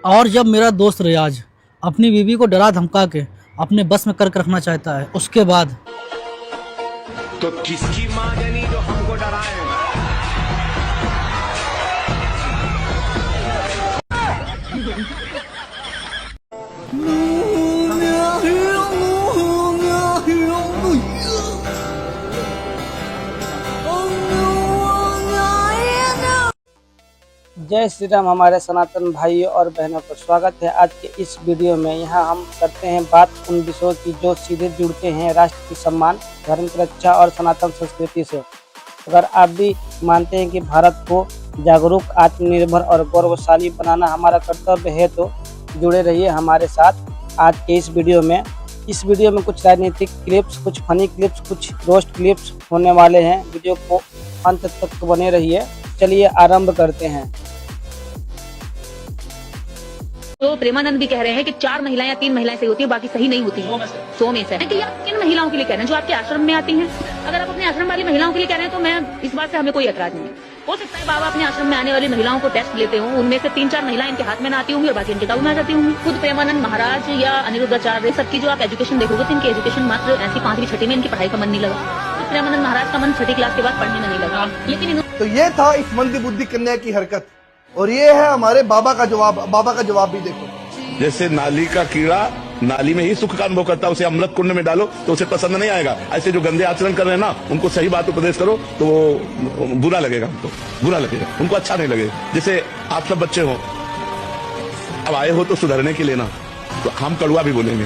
और जब मेरा दोस्त रियाज अपनी बीवी को डरा धमका के अपने बस में करके रखना चाहता है, उसके बाद तो किसकी माँ जानी जो हमको डराए। जय श्री राम हमारे सनातन भाइयों और बहनों को स्वागत है आज के इस वीडियो में। यहाँ हम करते हैं बात उन विषयों की जो सीधे जुड़ते हैं राष्ट्र की सम्मान, धर्म की रक्षा और सनातन संस्कृति से। अगर आप भी मानते हैं कि भारत को जागरूक, आत्मनिर्भर और गौरवशाली बनाना हमारा कर्तव्य है तो जुड़े रहिए हमारे साथ आज के इस वीडियो में। इस वीडियो में कुछ राजनीतिक क्लिप्स, कुछ फनी क्लिप्स, कुछ रोस्ट क्लिप्स होने वाले हैं। वीडियो को अंत तक बने रहिए। चलिए आरंभ करते हैं। तो प्रेमानंद भी कह रहे हैं कि 4 महिलाएं या 3 महिलाएं सही होती है, बाकी सही नहीं होती है। 100 में से कि आप किन महिलाओं के लिए कह रहे हैं जो आपके आश्रम में आती हैं? अगर आप अपने आश्रम वाली महिलाओं के लिए कह रहे हैं तो मैं इस बात से हमें कोई एतराज नहीं है। हो सकता है बाबा अपने आश्रम में आने वाली महिलाओं को टेस्ट लेते हों, उनमें से 3-4 महिलाएं इनके हाथ में ना आती होंगी और बाकी इनके काबू में आ जाती होंगी। खुद प्रेमानंद महाराज या अनिरुद्धाचार्य सबकी जो आप एजुकेशन देखोगे तो इनकी एजुकेशन मात्र ऐसी 5वीं 6वीं में इनकी पढ़ाई का मन नहीं लगा। प्रेमानंद महाराज का मन 6ठी क्लास के बाद पढ़ने में नहीं लगा। लेकिन तो ये था इस मंदी बुद्धि कन्या की हरकत, और ये है हमारे बाबा का जवाब। बाबा का जवाब भी देखो। जैसे नाली का कीड़ा नाली में ही सुख का अनुभव करता है, उसे अमृत कुंड में डालो तो उसे पसंद नहीं आएगा। ऐसे जो गंदे आचरण कर रहे हैं ना, उनको सही बात उपदेश करो तो वो बुरा लगेगा, उनको बुरा लगेगा, उनको अच्छा नहीं लगेगा। जैसे आप सब बच्चे हो, अब आए हो तो सुधरने के लिए ना, तो हम कड़वा भी बोलेंगे।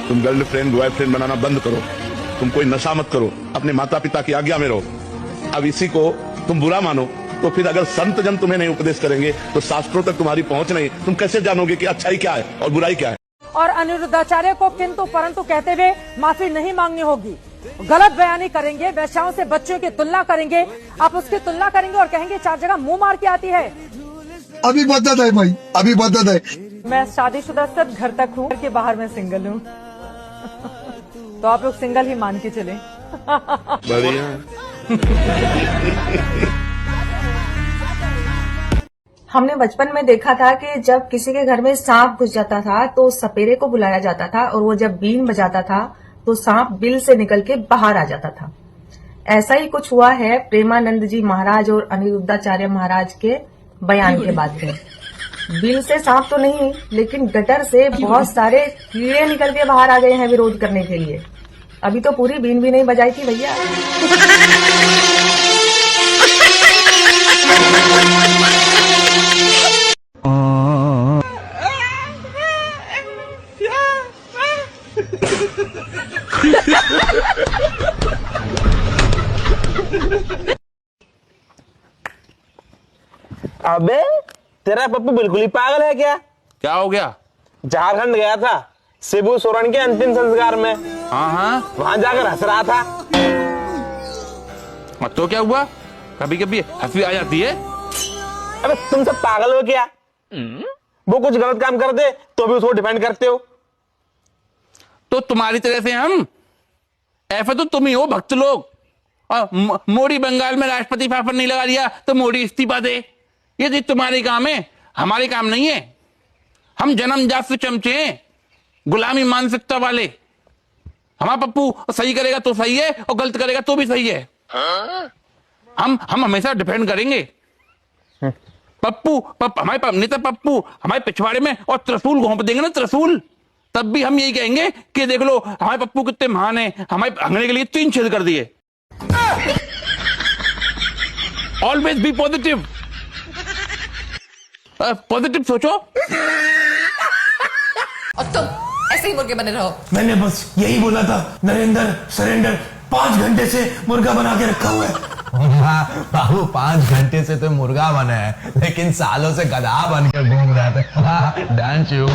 तुम गर्लफ्रेंड बॉयफ्रेंड बनाना बंद करो, तुम कोई नशा मत करो, अपने माता पिता की आज्ञा में रहो। अब इसी को तुम बुरा मानो तो फिर अगर संत जन तुम्हें नहीं उपदेश करेंगे तो शास्त्रों तक तुम्हारी पहुंच नहीं, तुम कैसे जानोगे कि अच्छाई क्या है और बुराई क्या है। और अनिरुद्धाचार्य को किंतु परंतु कहते हुए माफी नहीं मांगनी होगी। गलत बयानी करेंगे, वैश्याओं से बच्चों की तुलना करेंगे, आप उसकी तुलना करेंगे और कहेंगे 4 जगह मुंह मार के आती है। अभी बदत है भाई, अभी बदत है। मैं शादीशुदा सब घर तक हूँ, घर के बाहर मैं सिंगल हूँ। तो आप लोग सिंगल ही मान के चले। बढ़िया। हमने बचपन में देखा था कि जब किसी के घर में सांप घुस जाता था तो सपेरे को बुलाया जाता था, और वो जब बीन बजाता था तो सांप बिल से निकल के बाहर आ जाता था। ऐसा ही कुछ हुआ है प्रेमानंद जी महाराज और अनिरुद्धाचार्य महाराज के बयान के बाद में। बिल से सांप तो नहीं, लेकिन गटर से बहुत सारे कीड़े निकल के बाहर आ गए हैं विरोध करने के लिए। अभी तो पूरी बीन भी नहीं बजाई थी भैया। अबे तेरा पप्पू बिल्कुल ही पागल है क्या? क्या हो गया? झारखंड गया था शिबू सोरेन के अंतिम संस्कार में। हाँ, वहां जाकर हंस रहा था। तो क्या हुआ? कभी कभी हंसी आ जाती है। अबे तुम सब पागल हो क्या? वो कुछ गलत काम कर दे तो भी उसको डिफेंड करते हो। तो तुम्हारी तरह से हम ऐसा तो तुम ही हो भक्त लोग। और मोदी बंगाल में राष्ट्रपति शासन नहीं लगा दिया तो मोदी इस्तीफा दे, ये तो तुम्हारे काम है, हमारे काम नहीं है। हम जन्मजात से चमचे हैं, गुलामी मानसिकता वाले। हमारा पप्पू सही करेगा तो सही है और गलत करेगा तो भी सही है। हम हमेशा डिफेंड करेंगे। पप्पू हमारे नेता पप्पू हमारे पिछवाड़े में और त्रिशूल घोंप देंगे ना, त्रिशूल, तब भी हम यही कहेंगे कि देख लो हमारे पप्पू कितने महान है, हमारे हंगने के लिए 3 छेद कर दिए। ऑलवेज बी पॉजिटिव, पॉजिटिव सोचो। और तुम ऐसे ही मुर्गे बने रहो। मैंने बस यही बोला था, नरेंद्र सरेंडर 5 घंटे से मुर्गा बना के रखा हुआ है। बाबू 5 घंटे से तो मुर्गा बना है, लेकिन सालों से गधा बन के घूम रहा था। Dance you.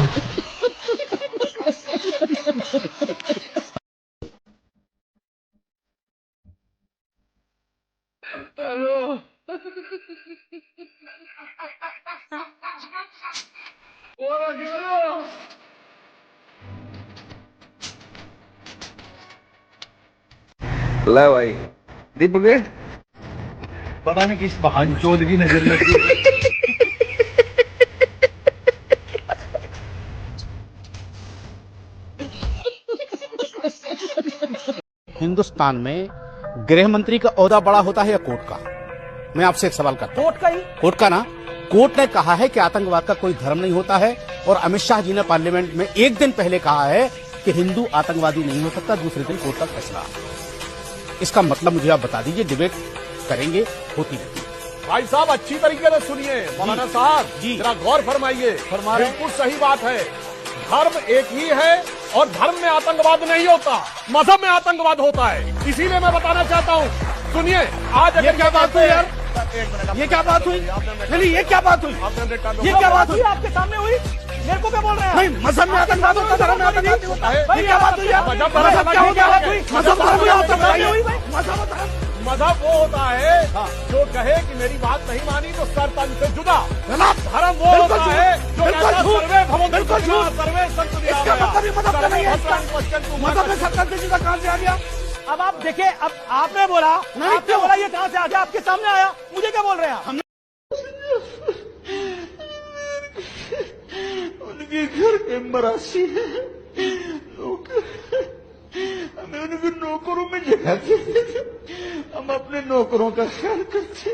ला भाई दीपक, पता नहीं किस बहान चोद की नजर लगी। हिंदुस्तान में गृह मंत्री का ओहदा बड़ा होता है या कोर्ट का? मैं आपसे एक सवाल करता हूं। कोर्ट का ना। कोर्ट ने कहा है कि आतंकवाद का कोई धर्म नहीं होता है, और अमित शाह जी ने पार्लियामेंट में एक दिन पहले कहा है कि हिंदू आतंकवादी नहीं हो सकता, दूसरे दिन कोर्ट का फैसला। इसका मतलब मुझे आप बता दीजिए, डिबेट करेंगे, होती रहती है। भाई साहब अच्छी तरीके से सुनिए, मौलाना साहब जी जरा गौर फरमाइए। बिल्कुल सही बात है, धर्म एक ही है और धर्म में आतंकवाद नहीं होता, मजहब में आतंकवाद होता है। इसीलिए मैं बताना चाहता हूँ, सुनिए आज ये क्या बात हुई यार? ये क्या बात हुई? नहीं, ये क्या बात हुई? ये क्या बात हुई? आपके सामने हुई? मेरे को क्या बोल रहे हैं? नहीं, मजहब में आतंकवाद होता, धर्म में आतंकवाद होता है। ये क्या बात हुई? मजहब वो होता है जो कहे कि मेरी बात नहीं मानी तो सर तन से जुदा। धर्म वो होता है जो सर्वे मजहब में सरकार से जुदा कहां से आ गया? अब आप देखिए, अब आपने बोला, ये कहां से आ गया? आपके सामने आया, मुझे क्या बोल रहे हैं? उनके घर के मरासी है लोग, हमें उनके नौकरों में जगह देते थे, हम अपने नौकरों का ख्याल करते,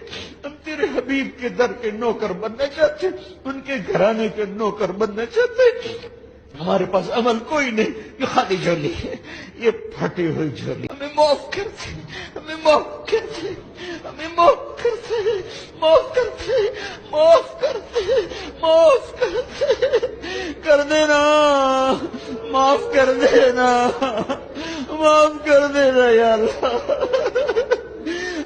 हम तेरे हबीब के दर के नौकर बनना चाहते, उनके घराने के नौकर बनना चाहते। हमारे पास अमल कोई नहीं, ये खाली झोली है, ये फटी हुई झोली। हमें माफ कर दे, हमें माफ कर दे, हमें माफ कर दे, माफ कर दे, माफ कर दे, माफ कर दे, कर देना, माफ कर देना, माफ कर देना या अल्लाह,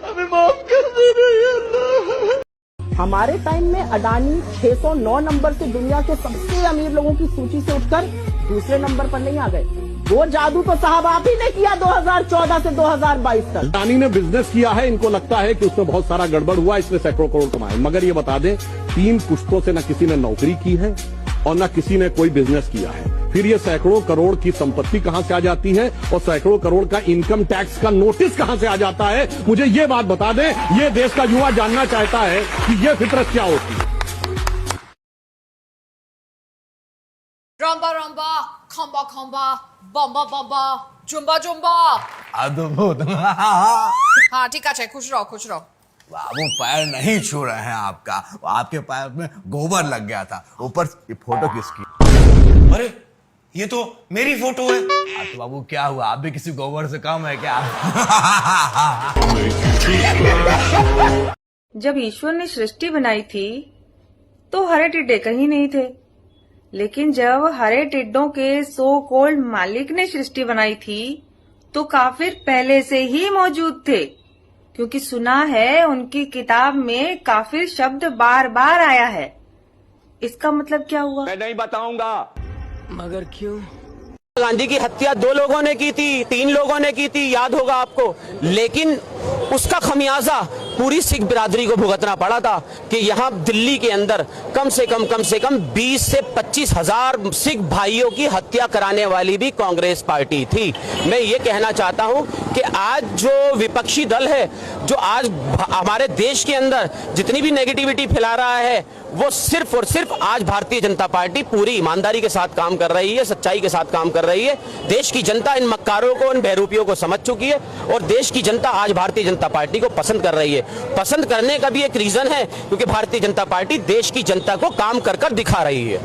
हमें माफ कर देना या अल्लाह। हमारे टाइम में अडानी 609 नंबर से दुनिया के सबसे अमीर लोगों की सूची से उठकर दूसरे नंबर पर नहीं आ गए। वो जादू तो साहब आप ही ने किया 2014 से 2022 तक। अडानी ने बिजनेस किया है, इनको लगता है कि उसमें बहुत सारा गड़बड़ हुआ, इसने सैकड़ों करोड़ कमाए। मगर ये बता दें, 3 पुश्तों से न किसी ने नौकरी की है और न किसी ने कोई बिजनेस किया है। फिर ये सैकड़ों करोड़ की संपत्ति कहां से आ जाती है और सैकड़ों करोड़ का इनकम टैक्स का नोटिस कहां से आ जाता है? मुझे ये बात बता दें, ये देश का युवा जानना चाहता है कि ये फितरत क्या होती है। रंबा रंबा, खंबा खंबा, बम्बा बम्बा, जुम्बा जुम्बा। अद्भुत। हाँ ठीक है, खुश रहो खुश रहो। बाबू पैर नहीं छू रहे हैं आपका, आपके पैर में गोबर लग गया था। ऊपर ये फोटो किसकी? अरे ये तो मेरी फोटो है। तो बाबू क्या हुआ, आप भी किसी गोबर से कम है क्या? जब ईश्वर ने सृष्टि बनाई थी तो हरे टिड्डे कहीं नहीं थे, लेकिन जब हरे टिड्डों के सो कॉल्ड मालिक ने सृष्टि बनाई थी तो काफिर पहले से ही मौजूद थे, क्योंकि सुना है उनकी किताब में काफिर शब्द बार बार आया है। इसका मतलब क्या हुआ? मैं नहीं बताऊंगा। मगर क्यों? गांधी की हत्या 2 लोगों ने की थी, 3 लोगों ने की थी, याद होगा आपको, लेकिन उसका खमियाजा पूरी सिख बिरादरी को भुगतना पड़ा था कि यहाँ दिल्ली के अंदर कम से कम 20 से 25 हजार सिख भाइयों की हत्या कराने वाली भी कांग्रेस पार्टी थी। मैं ये कहना चाहता हूँ कि आज जो विपक्षी दल है, जो आज हमारे देश के अंदर जितनी भी नेगेटिविटी फैला रहा है, वो सिर्फ और सिर्फ आज भारतीय जनता पार्टी पूरी ईमानदारी के साथ काम कर रही है, सच्चाई के साथ काम कर रही है। देश की जनता इन मक्कारों को, इन बहरूपियों को समझ चुकी है और देश की जनता आज भारतीय जनता पार्टी को पसंद कर रही है। पसंद करने का भी एक रीजन है, क्योंकि भारतीय जनता पार्टी देश की जनता को काम कर कर दिखा रही है।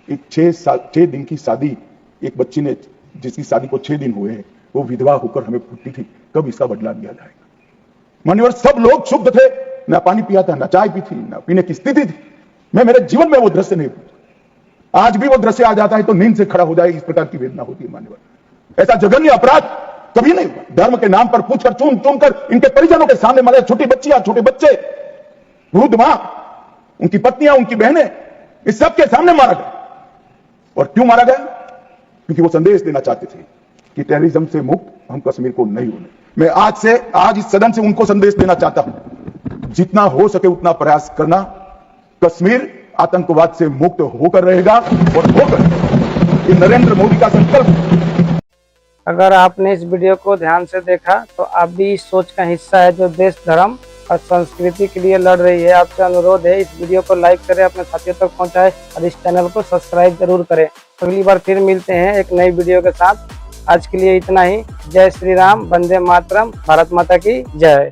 एक 6 दिन की शादी, एक बच्ची ने जिसकी शादी को 6 दिन हुए हैं, वो विधवा होकर हमें पूछती थी कब इसका बदला लिया जाएगा। मान्यवर सब लोग शुद्ध थे, ना पानी पिया था, ना चाय पी थी, ना पीने की स्थिति थी। मैं मेरे जीवन में वो दृश्य नहीं भूलता। आज भी वो दृश्य आ जाता है तो नींद से खड़ा हो जाए, इस प्रकार की वेदना होती है। मान्यवर ऐसा जघन्य अपराध कभी नहीं हुआ। धर्म के नाम पर पूछकर चूम चूम कर इनके परिजनों के सामने मारे, छोटी बच्चियां, छोटे बच्चे, वृद्ध मां, उनकी पत्नियां, उनकी बहनें, इस सब के सामने मारा गया। और क्यों मारा गया? क्योंकि वो संदेश देना चाहते थे कि टेररिज्म से मुक्त हम कश्मीर को नहीं होने। मैं आज इस सदन से उनको संदेश देना चाहता हूं, जितना हो सके उतना प्रयास करना। कश्मीर आतंकवाद से मुक्त होकर रहेगा और होकर ये नरेंद्र मोदी का संकल्प। अगर आपने इस वीडियो को ध्यान से देखा तो आप भी इस सोच का हिस्सा है जो देश, धर्म और संस्कृति के लिए लड़ रही है। आपसे अनुरोध है, इस वीडियो को लाइक करें, अपने साथियों तक पहुंचाएं और इस चैनल को सब्सक्राइब जरूर करें। अगली बार फिर मिलते हैं एक नई वीडियो के साथ। आज के लिए इतना ही। जय श्री राम, वंदे मातरम, भारत माता की जय।